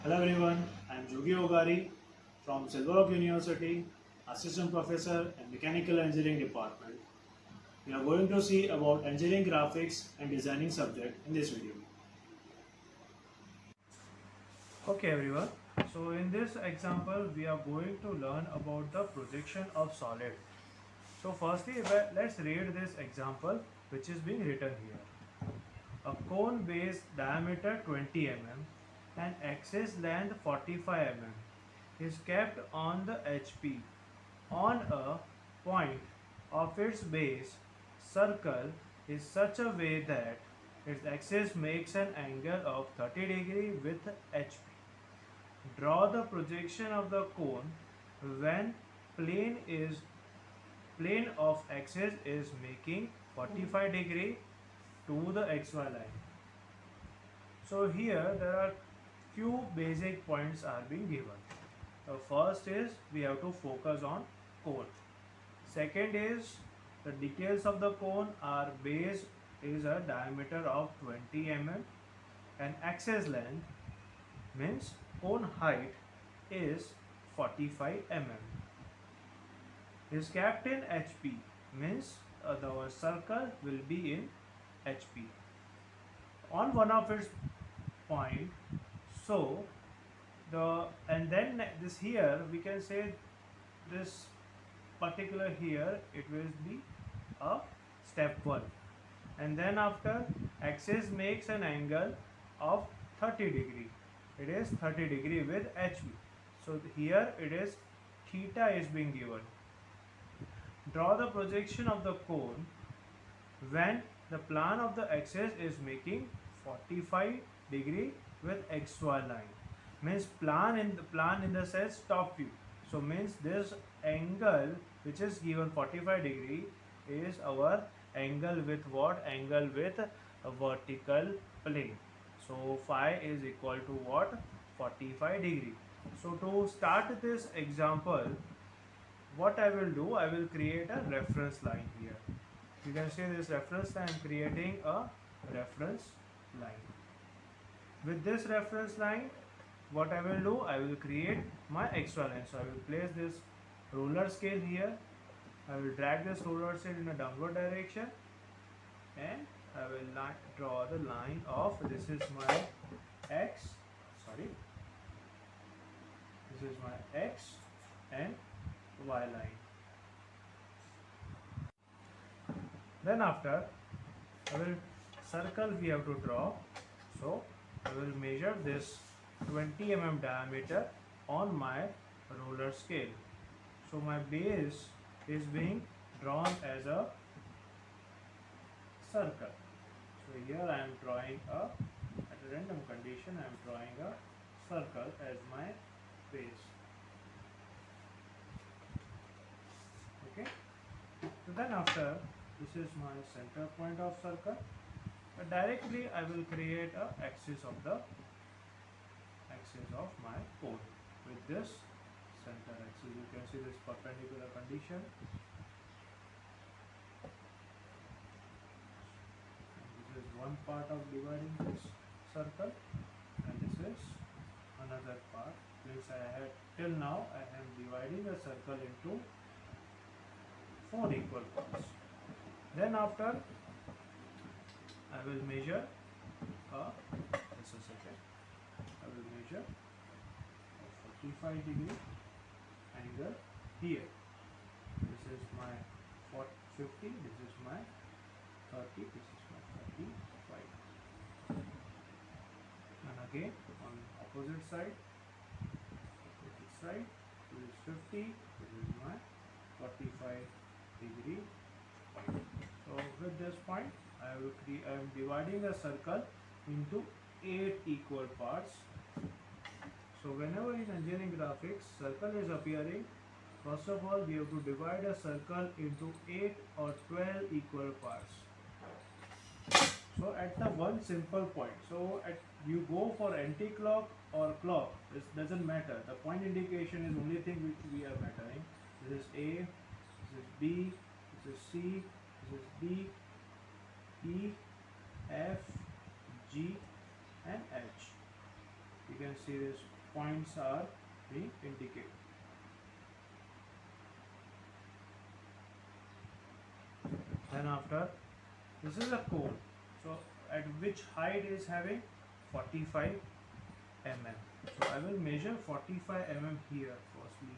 Hello everyone, I am Jogi Ogari from Silver Oak University, Assistant Professor in Mechanical Engineering Department. We are going to see about engineering graphics and designing subject in this video. Okay everyone, so in this example we are going to learn about the projection of solid. So firstly let's read this example which is being written here. A cone base diameter 20 mm and axis length 45 mm is kept on the HP on a point of its base circle is such a way that its axis makes an angle of 30 degree with HP. Draw the projection of the cone when plane is plane of axis is making 45 degree to the XY line. So here there are few basic points are being given. The first is we have to focus on cone. Second is the details of the cone are base is a diameter of 20 mm and axis length means cone height is 45 mm. Is kept in HP means the circle will be in HP on one of its point. So the and then this here we can say this particular here it will be a step 1, and then after axis makes an angle of 30 degree, it is 30 degree with HV. So here it is theta is being given. Draw the projection of the cone when the plan of the axis is making 45 degree with XY line. Means plan in the sense top view. So means this angle which is given 45 degree is our angle with what? Angle with a vertical plane. So phi is equal to what? 45 degree. So to start this example, what I will do, I will create a reference line here. You can see this reference line, I am creating a reference line. With this reference line, what I will do, I will create my XY line. So I will place this ruler scale here. I will drag this ruler scale in a downward direction, and I will draw the line of this is my X. Sorry, this is my X and Y line. Then after I will circle we have to draw. So I will measure this 20 mm diameter on my roller scale. So my base is being drawn as a circle. So here I am drawing at a random condition I am drawing a circle as my base. Okay. So then after this is my center point of circle. Directly I will create a axis of my cone with this center axis. You can see this perpendicular condition. And this is one part of dividing this circle, and this is another part. Means I had till now I am dividing the circle into 4 equal parts. Then after I will measure just a second. I will measure a 45 degree angle here. This is my 50. This is my 30. This is my 35. And again on opposite side, this is 50. This is my 45 degree point. So with this point, I am dividing a circle into 8 equal parts. So whenever in engineering graphics circle is appearing, first of all we have to divide a circle into 8 or 12 equal parts. So at the one simple point, so you go for anti-clock or clock, this doesn't matter. The point indication is only thing which we are mattering. This is A, this is B, this is C, this is D, E, F, G and H. You can see this points are being indicated. Then after, this is a cone. So at which height is having 45 mm. So I will measure 45 mm here firstly.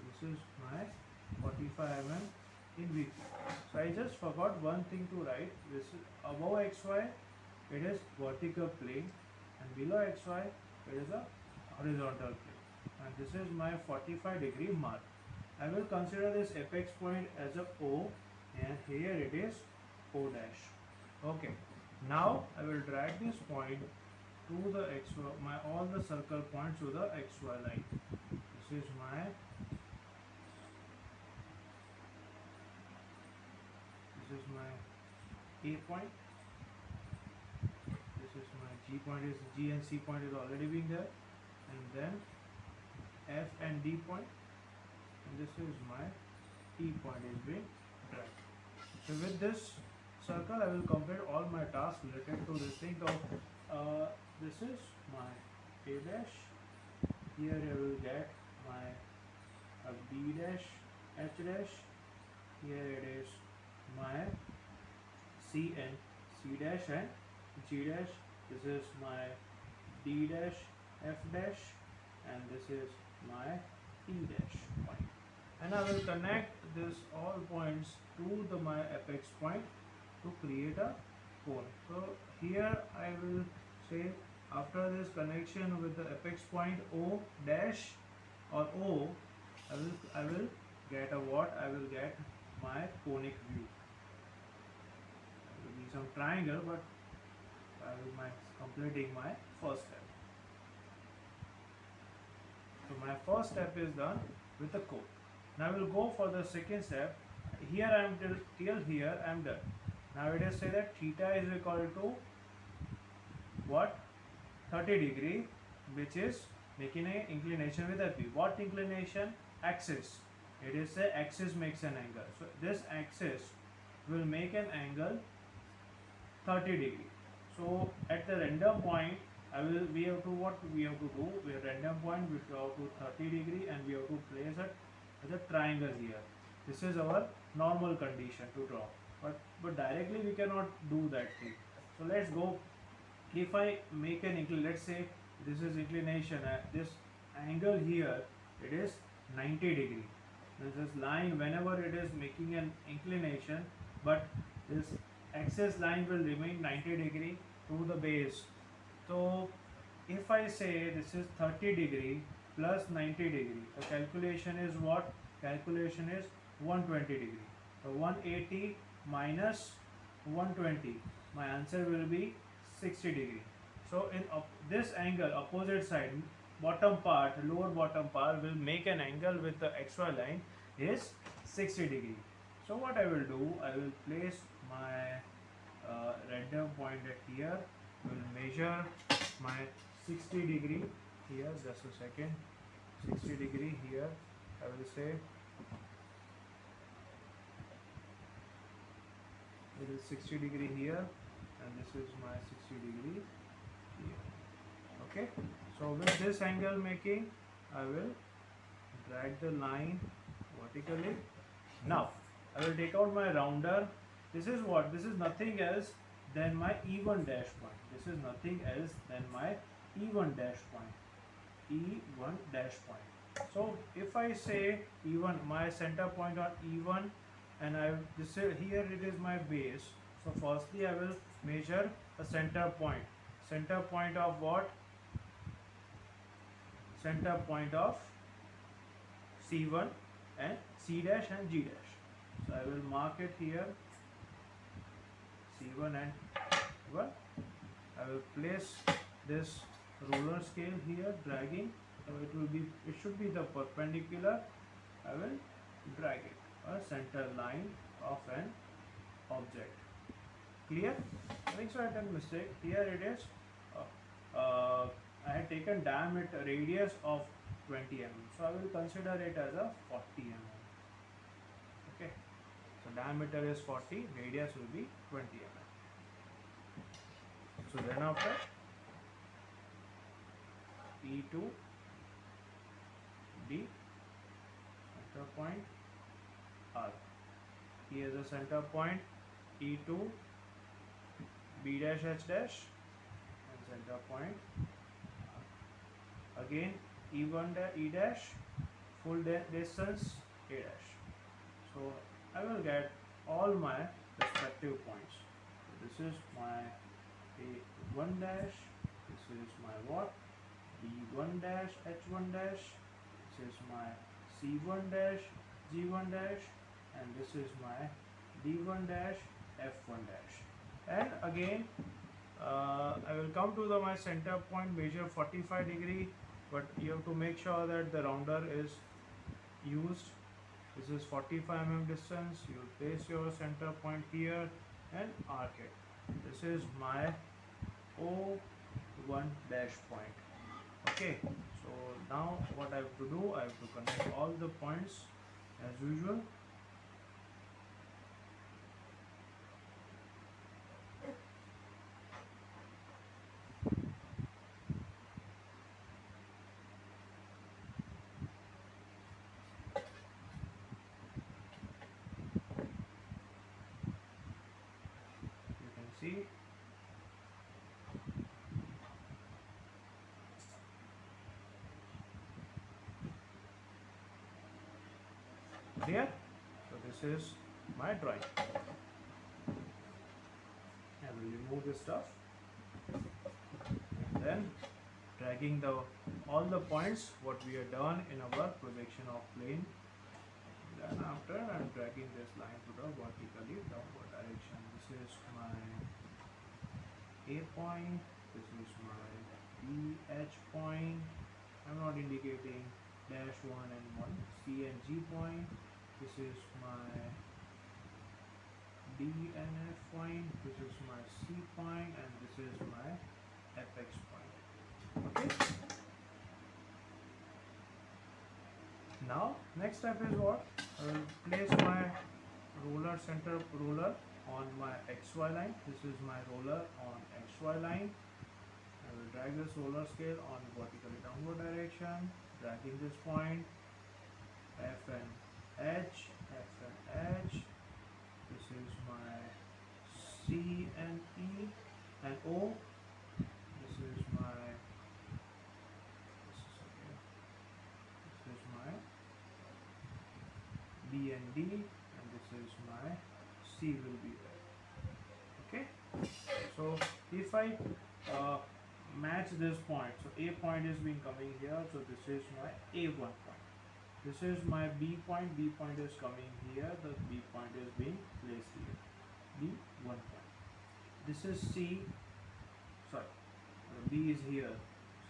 This is my 45 mm in VP. So I just forgot one thing to write. This is above XY, it is vertical plane, and below XY, it is a horizontal plane. And this is my 45-degree mark. I will consider this apex point as a O, and here it is O dash. Okay. Now I will drag this point to the XY, all the circle points to the XY line. This is my A point. This is my G point. Is G and C point is already being there, and then F and D point, and this is my E point is being dragged. So with this circle, I will complete all my tasks related to this thing. So this is my A dash. Here I will get my B dash, H dash. Here it is my C and C dash and G dash. This is my D dash, F dash, and this is my E dash point. And I will connect this all points to my apex point to create a cone. So here I will say, after this connection with the apex point O dash or O, I will get a what? I will get my conic view. There will be some triangle, but I will be completing my first step. So my first step is done with the cone. Now I will go for the second step. Here I am till here I am done. Now it is say that theta is equal to what? 30 degree, which is making an inclination with a P. What inclination? Axis. It is a axis makes an angle. So this axis will make an angle 30 degree. So at the random point, we have to do? We have random point, we have to 30 degree, and we have to place it as a triangle here. This is our normal condition to draw. But directly we cannot do that thing. So let's go. If I make an inclination, let's say this is inclination, this angle here, it is 90 degree. This line, whenever it is making an inclination, but this axis line will remain 90 degree to the base. So if I say this is 30 degree plus 90 degree, the calculation is what? Calculation is 120 degree. So 180 minus 120, my answer will be 60 degree. So in this angle, opposite side, bottom part, lower bottom part will make an angle with the XY line is 60 degree. So what I will do, I will place my random point at here, will measure my 60 degree here, just a second, 60 degree here, I will say it is 60 degree here, and this is my 60 degree here. Okay, so with this angle making, I will drag the line vertically. Now I will take out my rounder. This is what? This is nothing else than my E1 dash point. This is nothing else than my E1 dash point. E1 dash point. So if I say E1, my center point on E1, and here it is my base. So firstly I will measure a center point. Center point of what? Center point of C1 and C dash and G dash. So I will mark it here, C1 and 1. I will place this ruler scale here, dragging. So it should be the perpendicular. I will drag it, a center line of an object. Clear? I think so I done mistake. Here it is. I had taken diameter radius of 20 mm. So I will consider it as a 40 mm. Okay. So diameter is 40, radius will be 20 mm. So then after E2 D, center point R. Here is the center point E2 B dash H dash, and center point R. Again E1 E dash, full distance A dash. So I will get all my respective points. So this is my A1 dash, this is my what? B1 dash, H1 dash, this is my C1 dash, G1 dash, and this is my D1 dash, F1 dash. And again I will come to my center point, measure 45 degree, but you have to make sure that the rounder is used. This is 45 mm distance. You place your center point here and arc it. This is my O1 dash point. Okay, so now what I have to do, I have to connect all the points as usual. You can see clear. So this is my drawing. I will remove this stuff and then dragging all the points what we have done in our projection of plane. Then after I'm dragging this line to the vertically downward direction. This is my A point, this is my BH point. I'm not indicating dash 1 and 1, C and G point. This is my D and F point, this is my C point, and this is my apex point. Okay. Now next step is what? I will place my center ruler on my XY line. This is my ruler on XY line. I will drag this roller scale on vertically downward direction, dragging this point F and H, F and H. This is my C and E and O. This is my B and D, and this is my C will be there. Okay. So if I match this point, so A point is being coming here, so this is my A1 point. This is my B point. B point is coming here. The B point is being placed here. B1 point. This is C. Sorry, B is here.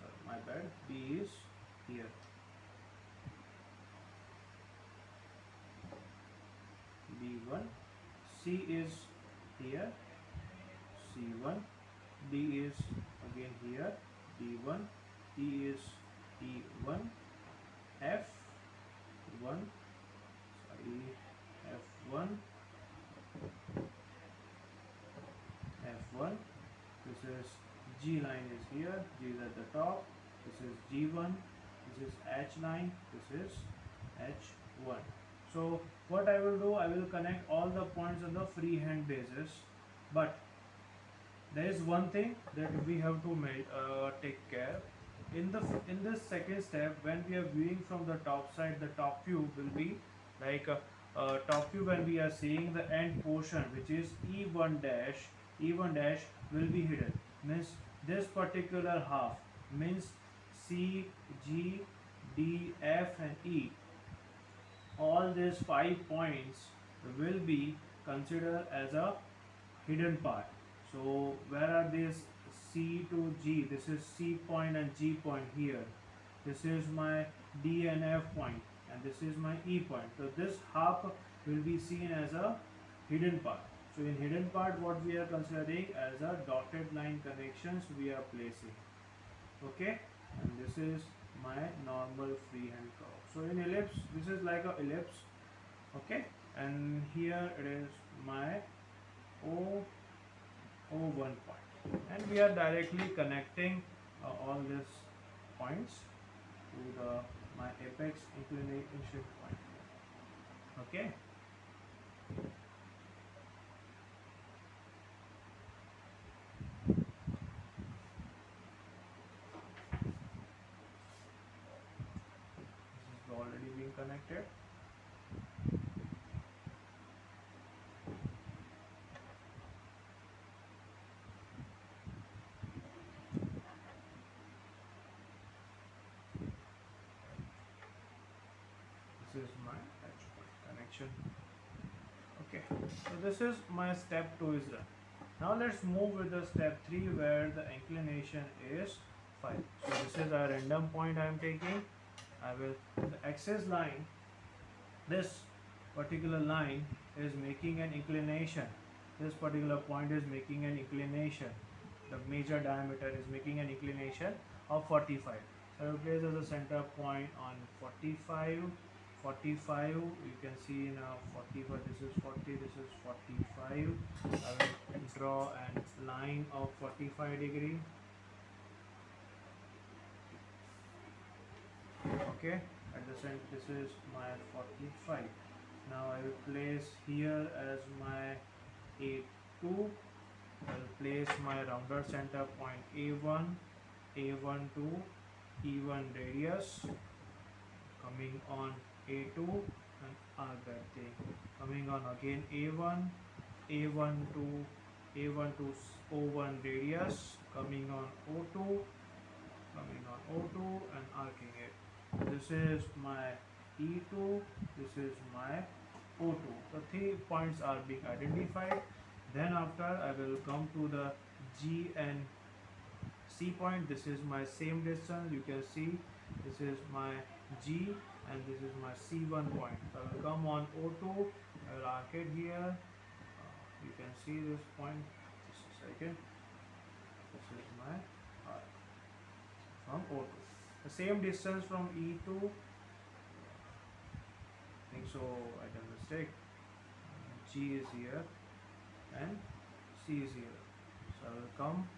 Sorry, my bad. B is here. B1. C is here. C1. D is again here. D1. E is E1. F1. Sorry, F1. F1. This is G line is here. G is at the top. This is G1. This is H line. This is H1. So what I will do, I will connect all the points on the freehand basis, but there is one thing that we have to take care. In this second step, when we are viewing from the top side, the top view will be like top view when we are seeing the end portion, which is E1 dash. E1 dash will be hidden. Means this particular half means C, G, D, F, and E. All these 5 points will be considered as a hidden part. So where are these? C to G, this is C point and G point here. This is my D and F point, and this is my E point. So this half will be seen as a hidden part. So in hidden part, what we are considering as a dotted line connections we are placing. Okay, and this is my normal freehand curve. So in ellipse, this is like a ellipse. Okay, and here it is my O1 point, and we are directly connecting all this points to the my apex inclination point. Okay. This is already being connected. This is my edge point connection. Okay, so this is my step 2 is done. Now let's move with the step 3 where the inclination is 5. So this is a random point I am taking. I will, the axis line, this particular line is making an inclination. This particular point is making an inclination. The major diameter is making an inclination of 45. So I will place as a center point on 45. 45, you can see now 45, this is 40, this is 45. I will draw a line of 45 degree. Okay, at the center this is my 45. Now I will place here as my A2. I will place my rounded center point A1, A1 to E1 radius, coming on A2 and that thing, coming on again A1, A1 to O1 radius, coming on O2, coming on O2 and arcing it. This is my E2, this is my O2. The 3 points are being identified. Then after I will come to the G and C point. This is my same distance. You can see this is my G and this is my C1 point. So I will come on O2. I will arc it here. You can see this point. Just a second. This is my arc from O2. The same distance from E2. I think so. I done mistake. G is here and C is here. So I will come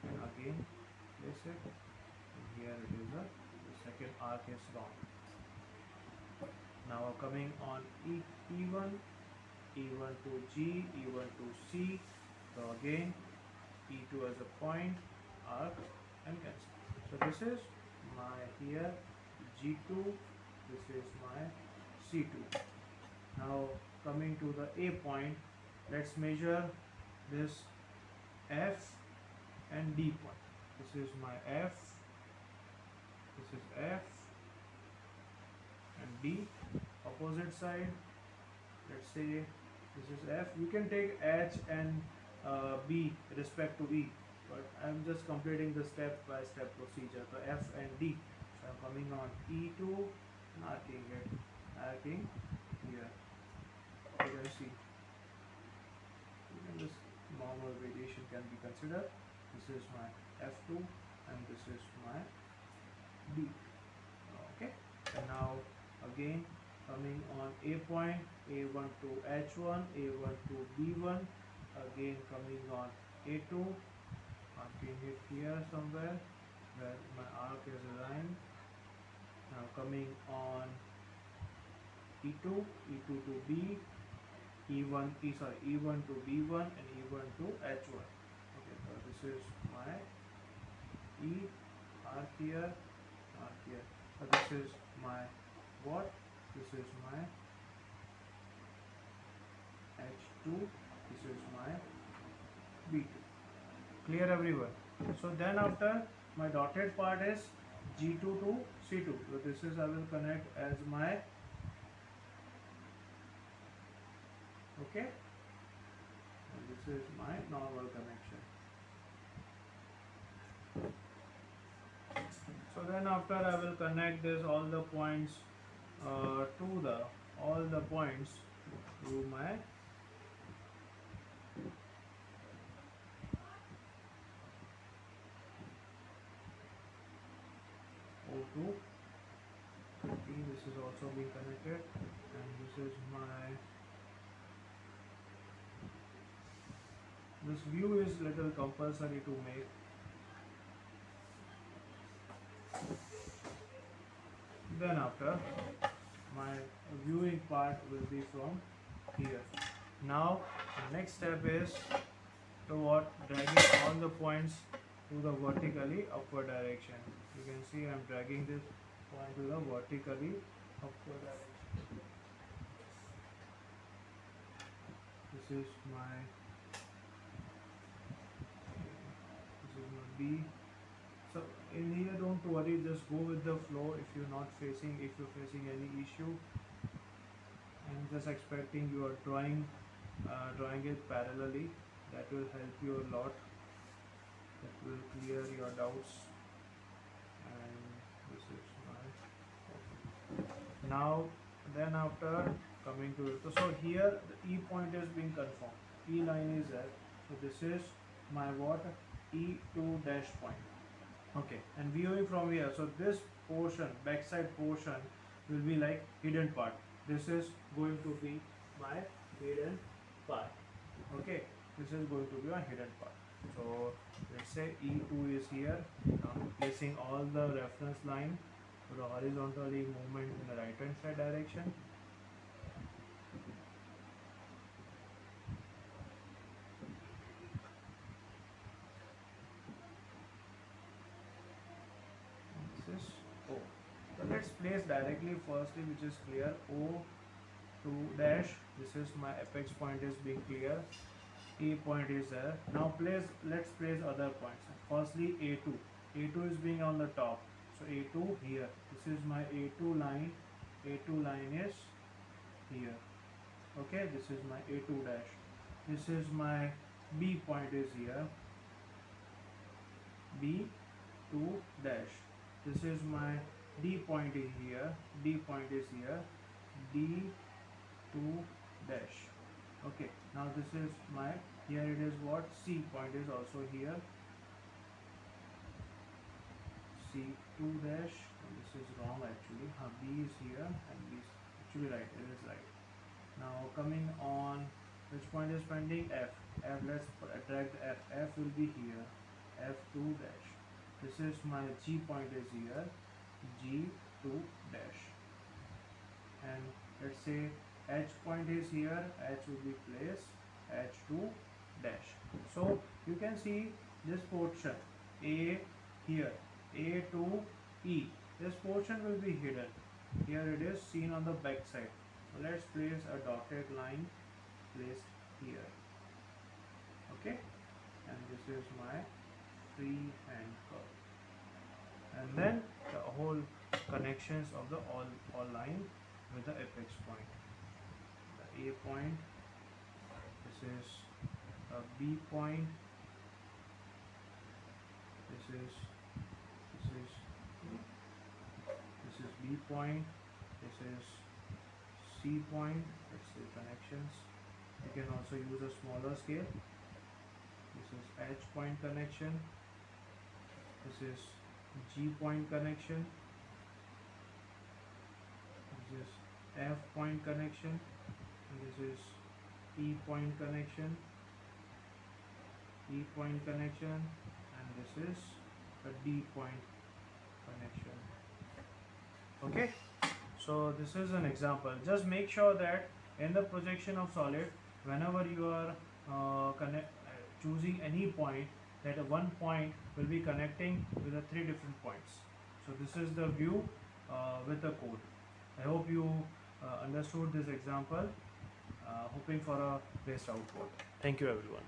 and again place it. And here it is the second arc is wrong. Now coming on E1, E1 to G, E1 to C. So again E2 as a point, arc and cancel. So this is my here G2, this is my C2. Now coming to the A point, let's measure this F and D point. This is my F, this is F and D. Opposite side, let's say this is F. You can take H and B respect to E, but I'm just completing the step by step procedure. So F and D. So I'm coming on E2 and arcing it, arcing here. You can see. Even this normal radiation can be considered. This is my F2 and this is my D. Okay. And now again coming on A point, A1 to H1, A1 to B1, again coming on A2, arcing it here somewhere where my arc is aligned. Now coming on E2, E2 to B, E1 to B1 and E1 to H1. Okay, so this is my E, arc here, arc here. So this is my what? This is my H2, this is my B2. Clear everyone? So then after my dotted part is G2 to C2. So this is I will connect as my, okay, and this is my normal connection. So then after I will connect this all the points all the points to my O2. This is also being connected and this is my, this view is little compulsory to make. Then after, my viewing part will be from here. Now the next step is to what, dragging all the points to the vertically upward direction. You can see I am dragging this point to the vertically upward direction. This is my B. So in here, don't worry, just go with the flow. If you're facing any issue, I'm just expecting you are drawing it parallelly. That will help you a lot. That will clear your doubts. And this is my, now then after coming to it. So here the E point is being confirmed. E line is there. So this is my what? E2 dash point. Okay, and viewing from here, so this portion, backside portion, will be like hidden part. This is going to be my hidden part. Okay, this is going to be a hidden part. So let's say E2 is here. Now placing all the reference line to the horizontally movement in the right hand side direction. This is O. So let's place directly firstly, which is clear. O2 dash. This is my apex point is being clear. E point is there. Now let's place other points. Firstly A2. A2 is being on the top. So A2 here. This is my A2 line. A2 line is here. Okay, this is my A2 dash. This is my B point is here. B2 dash. This is my D point is here. D point is here. D2 dash. Okay, now this is my, here it is what, C point is also here. C2 dash. This is wrong actually. B is here and B is actually right. It is right. Now coming on, which point is pending? F. F, let's drag the F. F will be here. F2 dash. This is my G point is here. G2 dash. And let's say H point is here. H will be placed. H2 dash. So you can see this portion A here. A to E. This portion will be hidden. Here it is seen on the back side. So let's place a dotted line placed here. Okay, and this is my freehand curve. And then the whole connections of the all line with the apex point. The A point. This is a B point. This is B point. This is C point. Let's say connections. You can also use a smaller scale. This is H point connection. This is G point connection. This is F point connection. And this is E point connection. E point connection. And this is a D point connection. Okay, so this is an example. Just make sure that in the projection of solid, whenever you are choosing any point, that one point will be connecting with the three different points. So this is the view with the code. I hope you understood this example, hoping for a best output. Thank you everyone.